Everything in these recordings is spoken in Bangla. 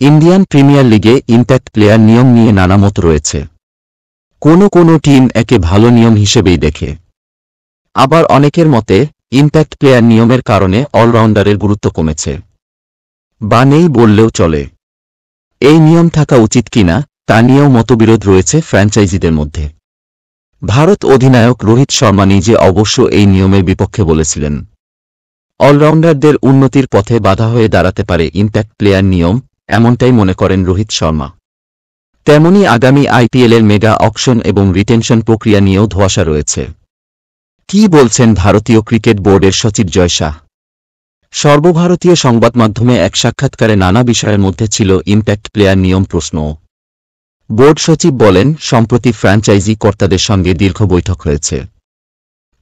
ইন্ডিয়ান প্রিমিয়ার লিগে ইম্প্যাক্ট প্লেয়ার নিয়ম নিয়ে নানা মত রয়েছে। কোনো টিম একে ভালো নিয়ম হিসেবেই দেখে, আবার অনেকের মতে ইম্প্যাক্ট প্লেয়ার নিয়মের কারণে অলরাউন্ডারের গুরুত্ব কমেছে বা নেই বললেও চলে। এই নিয়ম থাকা উচিত কিনা তা নিয়েও মতবিরোধ রয়েছে ফ্র্যাঞ্চাইজিদের মধ্যে। ভারত অধিনায়ক রোহিত শর্মা নিজে অবশ্য এই নিয়মের বিপক্ষে বলেছিলেন, অলরাউন্ডারদের উন্নতির পথে বাধা হয়ে দাঁড়াতে পারে ইম্প্যাক্ট প্লেয়ার নিয়ম, এমনটাই মনে করেন রোহিত শর্মা। তেমনি আগামী আইপিএলের মেগা অকশন এবং রিটেনশন প্রক্রিয়া নিয়েও ধোঁয়াশা রয়েছে। কি বলছেন ভারতীয় ক্রিকেট বোর্ডের সচিব জয় শাহ? সর্বভারতীয় সংবাদমাধ্যমে এক সাক্ষাৎকারে নানা বিষয়ের মধ্যে ছিল ইম্প্যাক্ট প্লেয়ার নিয়ম প্রশ্ন। বোর্ড সচিব বলেন, সম্প্রতি ফ্র্যাঞ্চাইজি কর্তাদের সঙ্গে দীর্ঘ বৈঠক হয়েছে।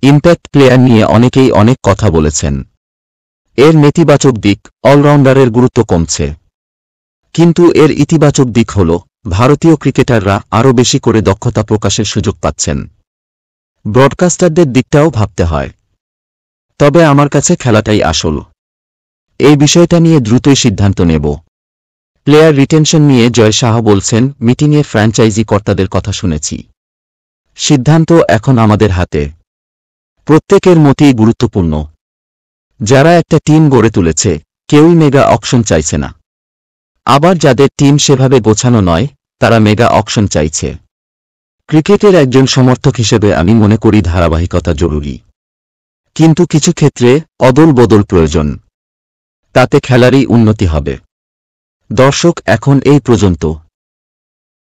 ইম্প্যাক্ট প্লেয়ার নিয়ে অনেকেই অনেক কথা বলেছেন। এর নেতিবাচক দিক, অলরাউন্ডারের গুরুত্ব কমছে, কিন্তু এর ইতিবাচক দিক হল ভারতীয় ক্রিকেটাররা আরও বেশি করে দক্ষতা প্রকাশের সুযোগ পাচ্ছেন। ব্রডকাস্টারদের দিকটাও ভাবতে হয়। তবে আমার কাছে খেলাটাই আসল। এই বিষয়টা নিয়ে দ্রুতই সিদ্ধান্ত নেব। প্লেয়ার রিটেনশন নিয়ে জয় শাহ বলছেন, মিটিংয়ে ফ্র্যাঞ্চাইজি কর্তাদের কথা শুনেছি। সিদ্ধান্ত এখন আমাদের হাতে। প্রত্যেকের মতই গুরুত্বপূর্ণ। যারা একটা টিম গড়ে তুলেছে, কেউই মেগা অকশন চাইছে না। আবার যাদের টিম সেভাবে গোছানো নয়, তারা মেগা অকশন চাইছে। ক্রিকেটের একজন সমর্থক হিসেবে আমি মনে করি ধারাবাহিকতা জরুরি, কিন্তু কিছু ক্ষেত্রে অদল বদল প্রয়োজন। তাতে খেলারই উন্নতি হবে। দর্শক, এখন এই পর্যন্ত।